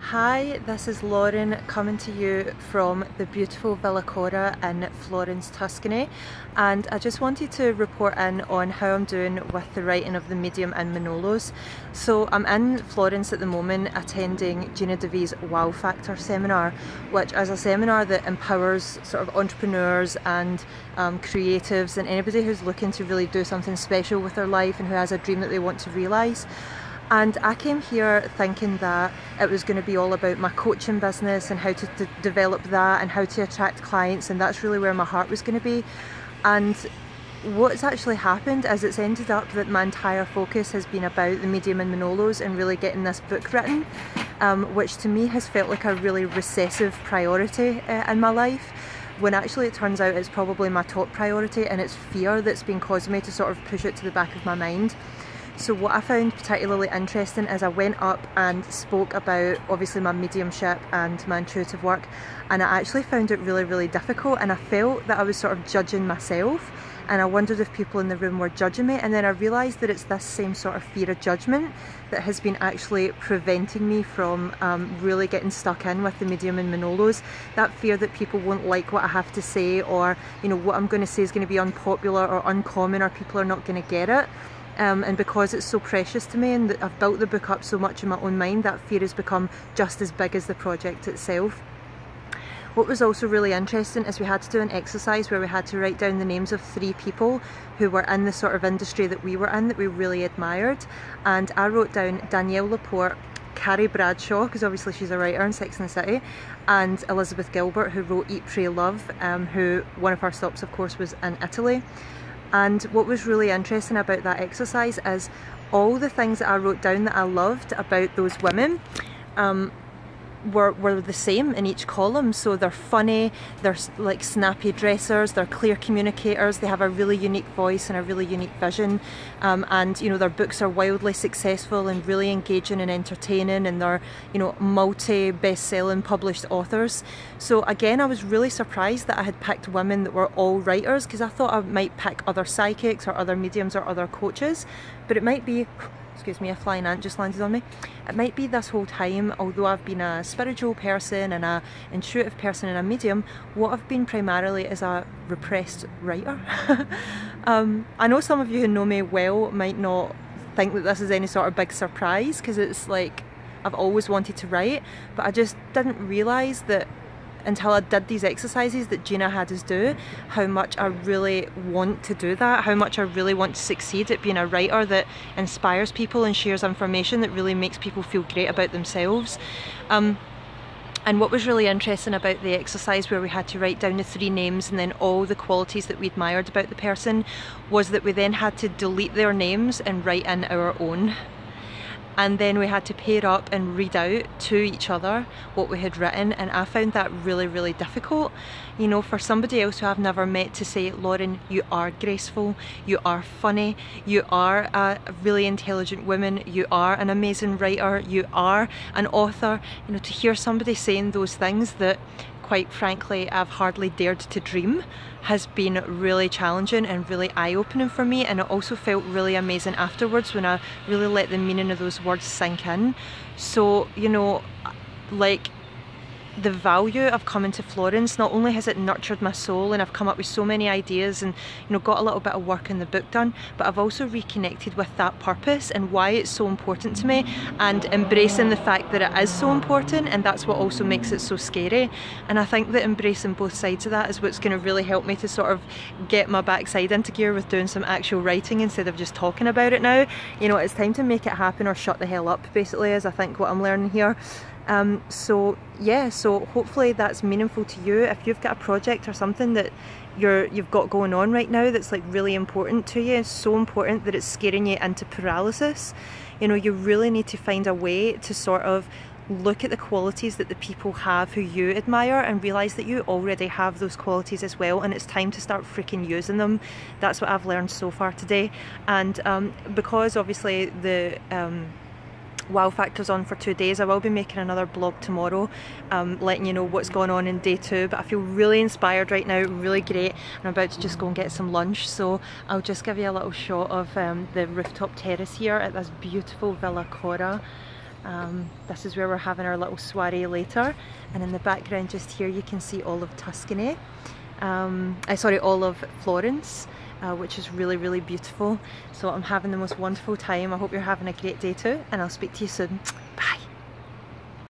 Hi, this is Lauren coming to you from the beautiful Villa Cora in Florence, Tuscany, and I just wanted to report in on how I'm doing with the writing of the medium in Manolos. So I'm in Florence at the moment attending Gina DeV's Wow Factor seminar, which is a seminar that empowers sort of entrepreneurs and creatives and anybody who's looking to really do something special with their life and who has a dream that they want to realise. And I came here thinking that it was going to be all about my coaching business and how to develop that and how to attract clients, and that's really where my heart was going to be. And what's actually happened is it's ended up that my entire focus has been about the medium in Manolos and really getting this book written, which to me has felt like a really recessive priority in my life, when actually it turns out it's probably my top priority, and it's fear that's been causing me to sort of push it to the back of my mind. So what I found particularly interesting is I went up and spoke about obviously my mediumship and my intuitive work, and I actually found it really difficult, and I felt that I was sort of judging myself, and I wondered if people in the room were judging me. And then I realised that it's this same sort of fear of judgment that has been actually preventing me from really getting stuck in with the medium in Manolos. That fear that people won't like what I have to say, or you know, what I'm going to say is going to be unpopular or uncommon, or people are not going to get it. And because it's so precious to me and that I've built the book up so much in my own mind, that fear has become just as big as the project itself. What was also really interesting is we had to do an exercise where we had to write down the names of 3 people who were in the sort of industry that we were in, that we really admired. And I wrote down Danielle Laporte, Carrie Bradshaw, because obviously she's a writer in Sex and the City, and Elizabeth Gilbert, who wrote Eat, Pray, Love, who one of our stops of course was in Italy. And what was really interesting about that exercise is all the things that I wrote down that I loved about those women were the same in each column. So they're funny, they're like snappy dressers, they're clear communicators, they have a really unique voice and a really unique vision, and you know, their books are wildly successful and really engaging and entertaining, and they're, you know, multi best-selling published authors. So again, I was really surprised that I had picked women that were all writers, because I thought I might pick other psychics or other mediums or other coaches, but it might be, excuse me, a flying ant just landed on me. It might be this whole time, although I've been a spiritual person and a intuitive person and a medium, what I've been primarily is a repressed writer. I know some of you who know me well might not think that this is any sort of big surprise, because it's like I've always wanted to write, but I just didn't realise that until I did these exercises that Gina had us do, how much I really want to do that, how much I really want to succeed at being a writer that inspires people and shares information that really makes people feel great about themselves. And what was really interesting about the exercise where we had to write down the 3 names and then all the qualities that we admired about the person was that we then had to delete their names and write in our own. And then we had to pair up and read out to each other what we had written, and I found that really difficult. You know, for somebody else who I've never met to say, Lauren, you are graceful, you are funny, you are a really intelligent woman, you are an amazing writer, you are an author, you know, to hear somebody saying those things that quite frankly I've hardly dared to dream has been really challenging and really eye-opening for me. And it also felt really amazing afterwards when I really let the meaning of those words sink in. So, you know, like, the value of coming to Florence, not only has it nurtured my soul and I've come up with so many ideas and, you know, got a little bit of work in the book done, but I've also reconnected with that purpose and why it's so important to me, and embracing the fact that it is so important, and that's what also makes it so scary. And I think that embracing both sides of that is what's going to really help me to sort of get my backside into gear with doing some actual writing instead of just talking about it now. You know, it's time to make it happen or shut the hell up, basically, is I think what I'm learning here. So yeah, so hopefully that's meaningful to you. If you've got a project or something that you've got going on right now that's like really important to you, it's so important that it's scaring you into paralysis. You know, you really need to find a way to sort of look at the qualities that the people have who you admire and realise that you already have those qualities as well, and it's time to start freaking using them. That's what I've learned so far today. And because obviously the Wow Factor's on for 2 days, I will be making another blog tomorrow, letting you know what's going on in day 2, but I feel really inspired right now, really great. I'm about to just go and get some lunch, so I'll just give you a little shot of the rooftop terrace here at this beautiful Villa Cora. This is where we're having our little soiree later, and in the background just here you can see all of Tuscany, sorry, all of Florence, which is really, really beautiful. So I'm having the most wonderful time. I hope you're having a great day too, and I'll speak to you soon. Bye!